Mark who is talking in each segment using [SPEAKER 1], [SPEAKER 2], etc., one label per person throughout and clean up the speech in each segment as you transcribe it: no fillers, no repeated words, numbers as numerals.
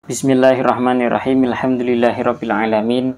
[SPEAKER 1] Bismillahirrahmanirrahim. Alhamdulillahirabbil alamin.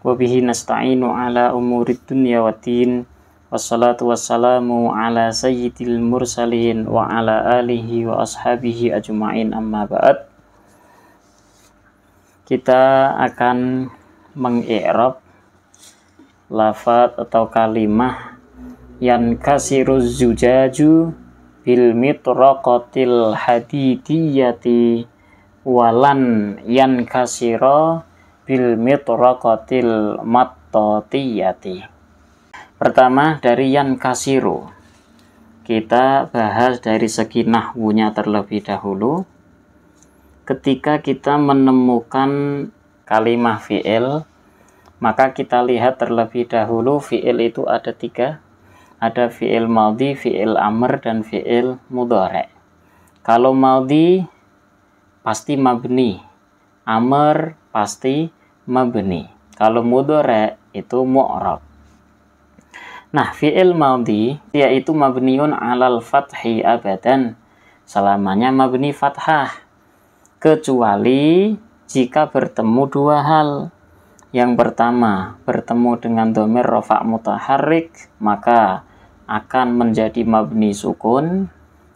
[SPEAKER 1] Wa bihi nasta'inu ala umurid dunya waddin. Wassalatu wassalamu ala sayyidil mursalin wa ala alihi wa ashabihi ajma'in, amma ba'd. Kita akan mengi'rab lafaz atau kalimah yankasiruz zujaju bil mitraqatil hadidiyati walan yankasira bil mitraqatil mattatiyati. Pertama, dari yankasiru. Kita bahas dari segi nahwunya terlebih dahulu. Ketika kita menemukan kalimah fi'il, maka kita lihat terlebih dahulu fi'il itu ada tiga. Ada fi'il madhi, fi'il amr, dan fi'il mudhari'. Kalau madhi pasti mabni, amr pasti mabni. Kalau mudhari' itu mu'rab. Nah, fi'il madhi yaitu mabniun alal fathi abadan, selamanya mabni fathah, kecuali jika bertemu dua hal. Yang pertama, bertemu dengan dhamir rafa' mutaharrik, maka akan menjadi mabni sukun.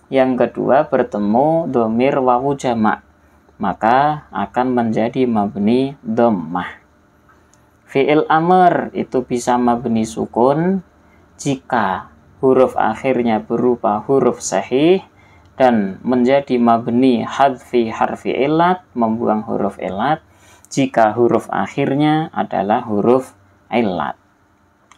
[SPEAKER 1] Yang kedua, bertemu dhamir wawu jama', maka akan menjadi mabni dhammah. Fi'il amr itu bisa mabni sukun jika huruf akhirnya berupa huruf sahih dan menjadi mabni hadfi harfi illat, membuang huruf illat, jika huruf akhirnya adalah huruf illat.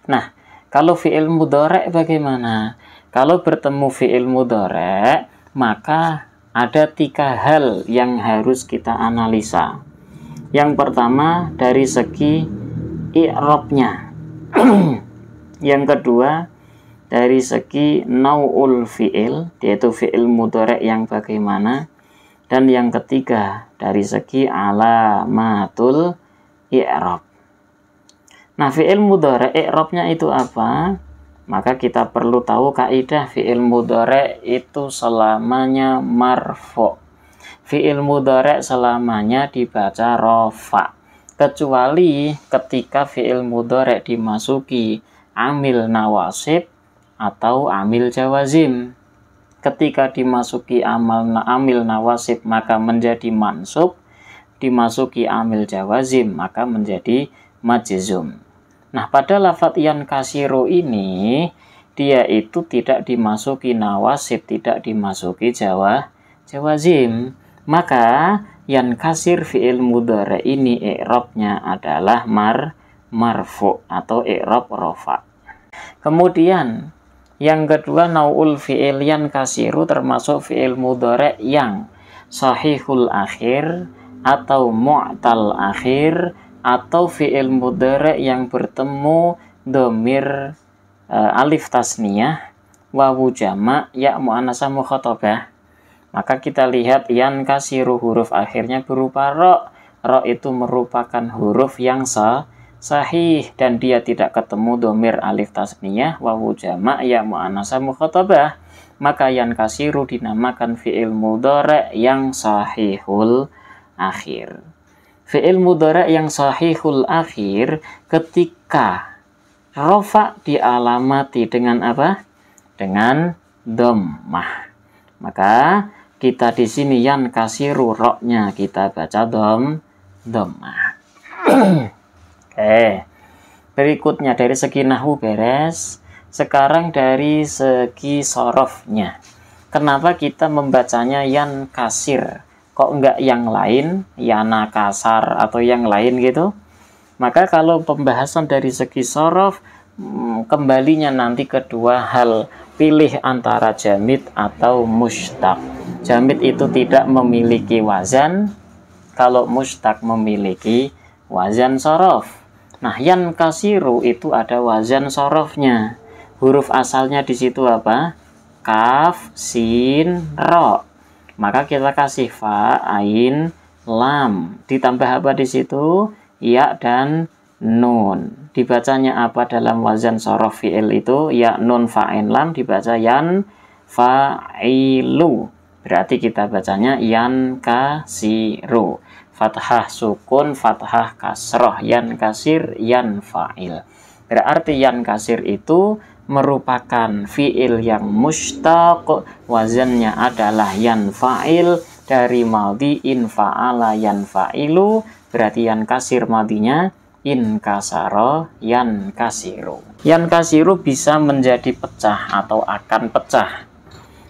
[SPEAKER 1] Nah, kalau fi'il mudhari' bagaimana? Kalau bertemu fi'il mudhari', maka ada tiga hal yang harus kita analisa. Yang pertama, dari segi i'rabnya. Yang kedua, dari segi nau'ul fi'il, yaitu fi'il mudhari' yang bagaimana. Dan yang ketiga, dari segi alamatul i'rab. Nah, fi'il mudhari' i'rabnya itu apa? Maka kita perlu tahu kaidah fi'il mudhari' itu selamanya marfu'. Fi'il mudhari' selamanya dibaca rafa', kecuali ketika fi'il mudhari' dimasuki amil nawasib atau amil jawazim. Ketika dimasuki amil nawasib maka menjadi mansub, dimasuki amil jawazim maka menjadi majzum. Nah, pada lafadz yankasiru ini dia itu tidak dimasuki nawasib, tidak dimasuki jawazim. Maka yankasir fi'il mudhari' ini i'rabnya adalah marfu' atau i'rab rafa'. Kemudian yang kedua, nau'ul fi'il yankasiru termasuk fi'il mudhari' yang sahihul akhir atau mu'tal akhir, atau fi'il mudhari' yang bertemu dhamir alif tasniyah, wawu jama', ya mu'annasah mukhatabah. Maka kita lihat yankasiru huruf akhirnya berupa ro'. Ro' itu merupakan huruf yang sahih dan dia tidak ketemu dhamir alif tasniyah, wawu jama', ya mu'annasah mukhatabah. Maka yankasiru dinamakan fi'il mudhari' yang sahihul akhir. Fi'il mudhari' yang sahihul akhir ketika rafa' dialamati dengan apa? Dengan dhammah. Maka kita di sini yankasiru ro'-nya kita baca dhammah. Oke. Berikutnya dari segi nahwu beres. Sekarang dari segi sorofnya. Kenapa kita membacanya yankasir? Kok enggak yang lain, yana kasar atau yang lain gitu? Maka kalau pembahasan dari segi sorof, kembalinya nanti kedua hal, pilih antara jamid atau mushtaq. Jamid itu tidak memiliki wazan, kalau mushtaq memiliki wazan sorof. Nah, yankasiru itu ada wazan sorofnya. Huruf asalnya di situ apa? Kaf, sin, ro. Maka kita kasih fa, ain, lam. Ditambah apa di situ? Ya dan nun. Dibacanya apa dalam wazan sorof fi'il itu? Ya, nun, fa, ain, lam. Dibaca yan, fa'ilu. Berarti kita bacanya yankasiru. fathah sukun, fathah kasroh, yan kasir, yan fa'il. Berarti yan kasir itu merupakan fi'il yang mushtaq, wazannya adalah yan fa'il, dari madhi in fa'ala yan fa'ilu, berarti yan kasir madhinya in kasaro yan kasiru. Yan kasiru bisa menjadi pecah atau akan pecah.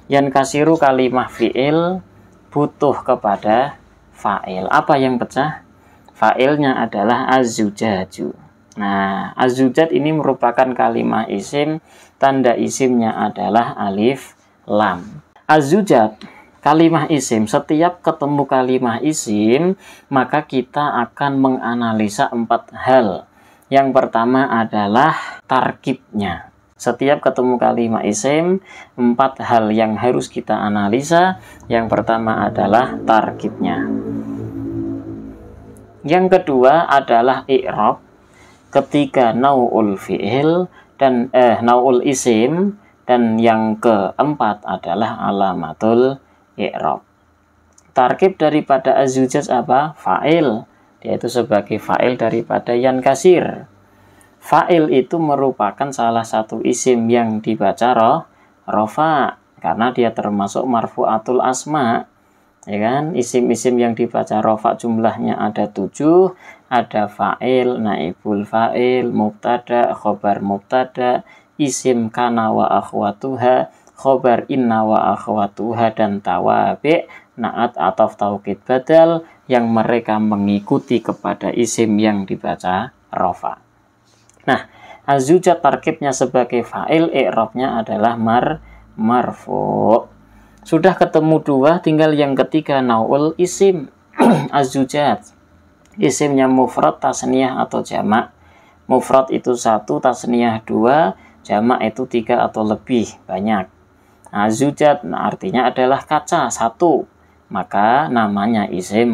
[SPEAKER 1] Yan kasiru kalimah fi'il butuh kepada fa'il. Apa yang pecah? Fa'ilnya adalah az-zujaju. Nah, az-zujaj ini merupakan kalimah isim, tanda isimnya adalah alif lam. Az-zujaj kalimah isim, setiap ketemu kalimah isim maka kita akan menganalisa 4 hal. Yang pertama adalah tarkibnya. Setiap ketemu kalimah isim, 4 hal yang harus kita analisa. Yang pertama adalah tarkibnya. Yang kedua adalah i'rab. Ketika nau'ul fi'il dan nau'ul isim, dan yang keempat adalah alamatul i'rab. Tarkib daripada az-zujaj apa? Fa'il. Dia itu sebagai fa'il daripada yan kasir. Fa'il itu merupakan salah satu isim yang dibaca rofa, karena dia termasuk marfu'atul asma. Ya kan, isim-isim yang dibaca rofa jumlahnya ada 7, ada fa'il, naibul fa'il, mubtada, khobar mubtada, isim kana wa akhwatuha, khobar inna wa akhwatuha, dan tawabi, naat ataf taukid badal, yang mereka mengikuti kepada isim yang dibaca rofa. Nah, az-zujaj tarkibnya sebagai fa'il, i'rabnya adalah marfu'. Sudah ketemu 2, tinggal yang ketiga nau'ul isim. Az-zujaj isimnya mufrad, tasniyah atau jamak. Mufrad itu 1, tasniyah 2, jamak itu 3 atau lebih banyak. Az-zujaj artinya adalah kaca 1, maka namanya isim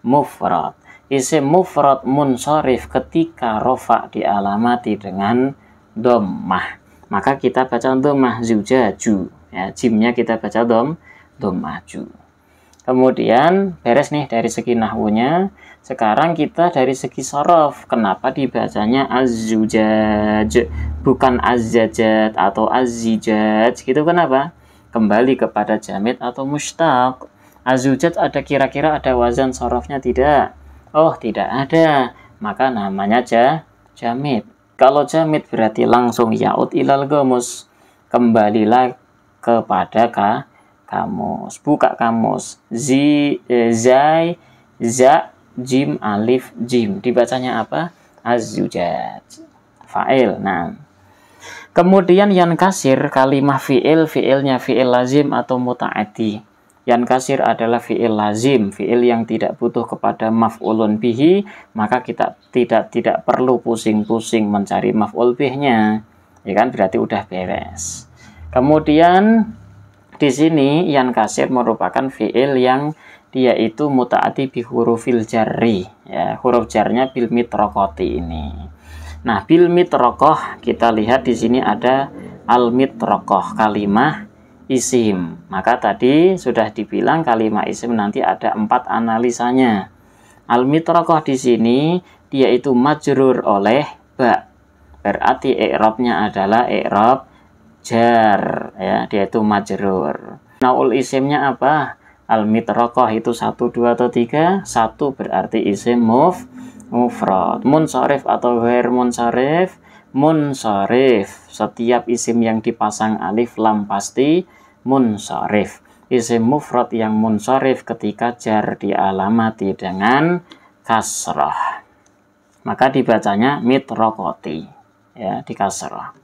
[SPEAKER 1] mufrad. Isim mufrad munsharif ketika rofa dialamati dengan dhammah, maka kita baca dhammah zujaju. Ya, jimnya kita baca dhammaju. Kemudian beres nih dari segi nahwunya. Sekarang kita dari segi sorof, kenapa dibacanya az-zujaj bukan az-zajat atau az-zijaj gitu, kenapa? Kembali kepada jamid atau mushtaq. Az-zujaj ada kira-kira ada wazan sorofnya tidak? Oh, tidak ada, maka namanya jamid. Kalau jamid berarti langsung yaud ilal gomus, kembalilah kepada kamus. Buka kamus. Zai, za, jim, alif, jim. Dibacanya apa? Az-zujaj. Fa'il. Nah. Kemudian yan kasir, kalimah fi'il, fi'ilnya fi'il lazim atau muta'addi. Yan kasir adalah fi'il lazim, fi'il yang tidak butuh kepada maf'ulun bihi, maka kita tidak perlu pusing-pusing mencari maf'ul bihnya. Ya kan, berarti udah beres. Kemudian di sini yan kasir merupakan fi'il yang dia itu muta'addi bi hurufil jarri, ya, huruf jarnya bil mitraqati ini. Nah, bil mitraqah kita lihat di sini ada al mitraqah, kalimah isim. Maka tadi sudah dibilang kalimah isim nanti ada 4 analisanya. Al mitraqah di sini dia itu majrur oleh ba. Berarti i'rabnya adalah i'rab jar, ya, dia itu majrur. Naul isimnya apa? Al mitraqah itu 1, 2 atau 3? 1 berarti isim mufrad. Munsharif atau ghair munsharif? Munsharif. Setiap isim yang dipasang alif lam pasti munsharif. Isim mufrad yang munsharif ketika jar dialamati dengan kasrah, maka dibacanya mitraqati, ya, di kasrah.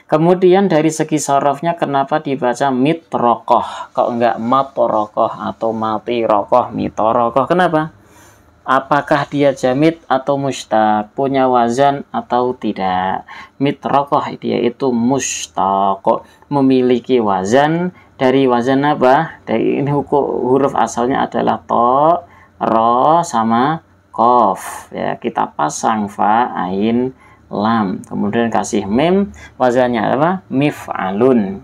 [SPEAKER 1] Kemudian dari segi sorofnya kenapa dibaca mitraqah, kok enggak matraqah atau matiraqah, mitraqah? Kenapa? Apakah dia jamid atau mushtaq, punya wazan atau tidak? Mitraqah dia itu mushtaq, memiliki wazan. Dari wazan apa? Dari ini huruf asalnya adalah to, ro, sama qaf, ya, kita pasang fa, ain, lam, kemudian kasih mim, wazannya apa? Mif'alun,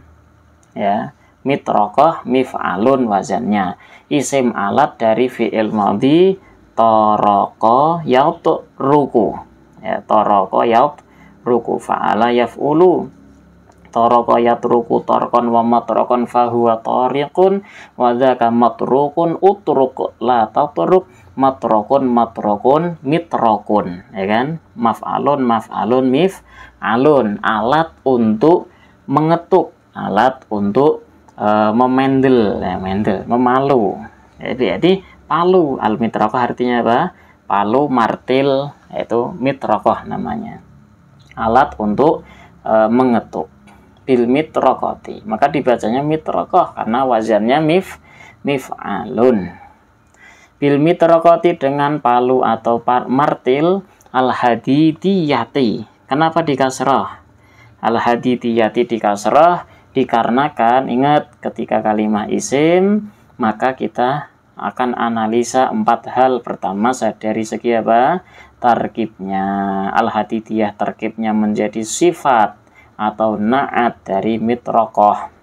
[SPEAKER 1] ya, mitraqah mif'alun wazannya, isim alat dari fi'il madhi Toroko ruku, ya, toroko ruku, fa'ala yaf'ulu, toroko yatruku torkon wa matrokon fahuwa tariqun wa dzaka matrukun utruk la tatruk matrokun mitrokun, ya kan, maf'alun mif'alun, alat untuk mengetuk, alat untuk memendel, ya, memalu. Jadi palu, al mitrokoh artinya apa? Palu, martil, yaitu mitrokoh namanya, alat untuk mengetuk. Bil mitrokoti, maka dibacanya mitrokoh karena wazannya mif'alun. Bil mitrokoti, dengan palu atau martil, al hadidiyati. Kenapa dikasrah? Al hadidiyati dikasrah dikarenakan, ingat, ketika kalimah isim maka kita akan analisa 4 hal. Pertama, dari segi apa? Tarkibnya. Al hadidiyah tarkibnya menjadi sifat atau na'at dari mitrokoh.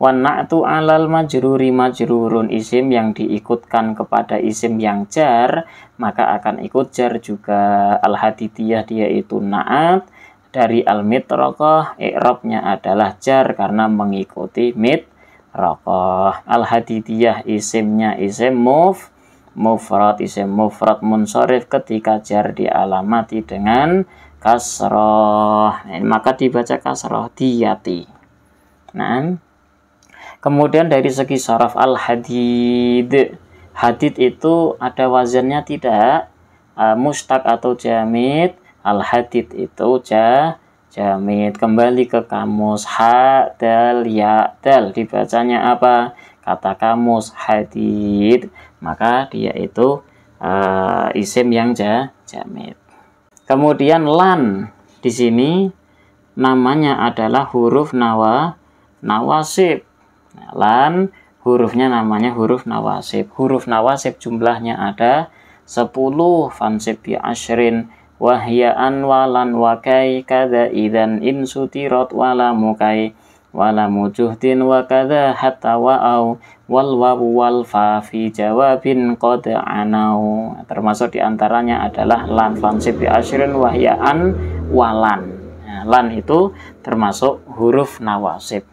[SPEAKER 1] Wa na'tu alal majruri, majrurun isim yang diikutkan kepada isim yang jar maka akan ikut jar juga. Al hadidiyah dia itu na'at dari al mitrokoh, i'rabnya adalah jar karena mengikuti mitrokoh. Al hadidiyah isimnya isim mufrad, isim mufrad munsharif ketika jar dialamati dengan kasroh, maka dibaca kasroh diyati. Nah, kemudian dari segi sharaf al hadid, hadid itu ada wazannya tidak? Mustaq atau jamid. Al hadid itu jamid. Kembali ke kamus, ha dal ya dal, dibacanya apa? Kata kamus hadid, maka dia itu isim yang jamid. Kemudian lan di sini namanya adalah huruf nawasib. Lan hurufnya namanya huruf nawasib. Huruf nawasib jumlahnya ada 10. Fansib bi asyrin wahya anwalan wakai kada idan insutirat wala mukai wala mujuhdin wa kada hatta wa'au wal wawu wal fa fi jawabin qad anau. Termasuk diantaranya adalah lan fansib bi asyrin wahya an walan. Nah, lan itu termasuk huruf nawasib.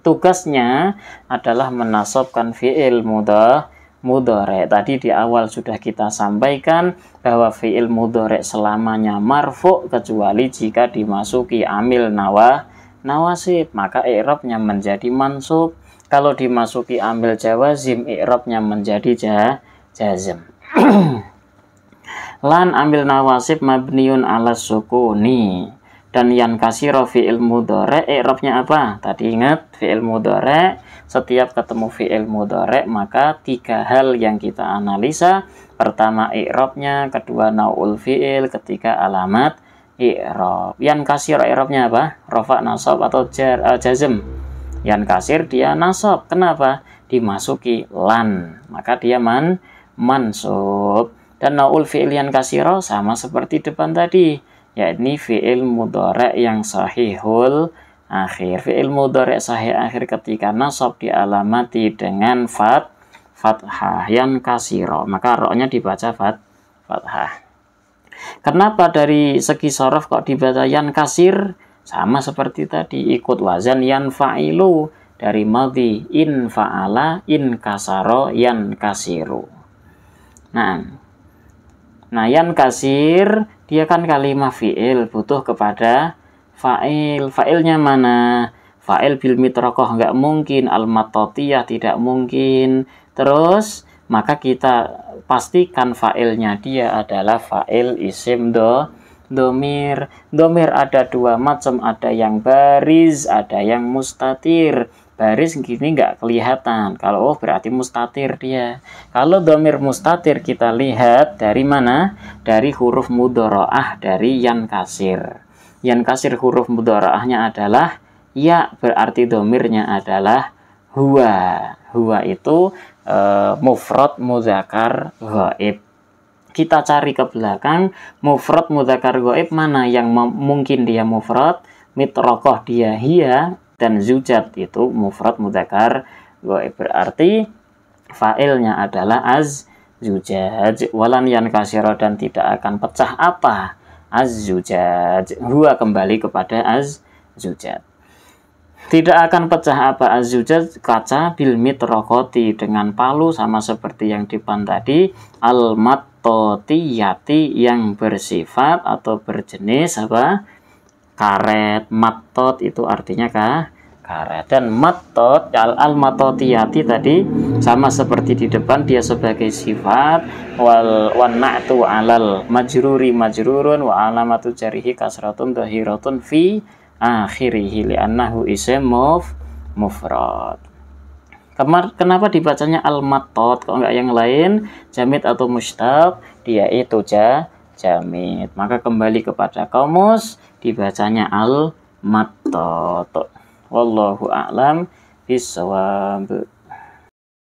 [SPEAKER 1] Tugasnya adalah menasabkan fi'il mudhari. Tadi di awal sudah kita sampaikan bahwa fi'il mudhari selamanya marfu kecuali jika dimasuki amil nawasib, maka i'rabnya menjadi mansub. Kalau dimasuki amil jawazim, i'rabnya menjadi jazm. Lan amil nawasib mabniun ala sukuni. Dan yan kasiro fi'il mudhari, i'rabnya apa? Tadi ingat, fi'il mudhari, setiap ketemu fi'il mudhari maka 3 hal yang kita analisa. Pertama i'rabnya, kedua nau'ul fi'il, ketiga alamat i'rab. Yan kasir i'rabnya apa? Rafa, nasab atau jazm? Yan kasir dia nasab. Kenapa? Dimasuki lan, maka dia mansub. Dan naul fi'il yan kasiro sama seperti depan tadi, yakni fi'il mudhari yang sahihul akhir. Fi'il mudhari sahih akhir ketika nasab dialamati dengan fathah yan kasiro, maka ro-nya dibaca fathah. Kenapa dari segi sorof kok dibaca yan kasir? Sama seperti tadi, ikut wazan yan fa'ilu dari madhi, in fa'ala, in kasaro, yan kasiru. Nah, yan kasir dia kan kalimah fi'il, butuh kepada fa'il. Fa'ilnya mana? Fa'il bil mitrokoh nggak mungkin, al matotiyah tidak mungkin. Terus maka kita pastikan fa'ilnya dia adalah fa'il isim domir. Domir ada 2 macam, ada yang bariz, ada yang mustatir. Baris gini nggak kelihatan, kalau berarti mustatir dia. Kalau domir mustatir kita lihat dari mana? Dari huruf mudharaah, dari yan kasir. Yan kasir huruf mudharaahnya adalah ya, berarti domirnya adalah huwa. Huwa itu mufrad mudzakar ghaib. Kita cari ke belakang, mufrad mudzakar ghaib mana yang mungkin dia mufrad? Mitrokoh dia hiya, dan zujat itu mufrad mudzakar ghaib. Berarti fa'ilnya adalah zujaj, walan yankasira, dan tidak akan pecah apa az-zujaj, huwa kembali kepada az-zujaj. Tidak akan pecah apa az-zujaj, kaca, bil mitraqati, dengan palu, sama seperti yang di depan tadi, al-mattotiyati, yang bersifat atau berjenis apa, karet. Mattot itu artinya karet, dan mattot al-mattotiyati tadi sama seperti di depan, dia sebagai sifat, wal na'tu alal majruri majrurun, wa alamatu jarihi kasratun dhahiratun fi akhirihi li'annahu isim mufrad. Kenapa dibacanya al-mattot kok enggak yang lain, jamid atau mustaq? Dia itu jamid, maka kembali kepada kamus, dibacanya al-mattot. Wallahu a'lam bishawab.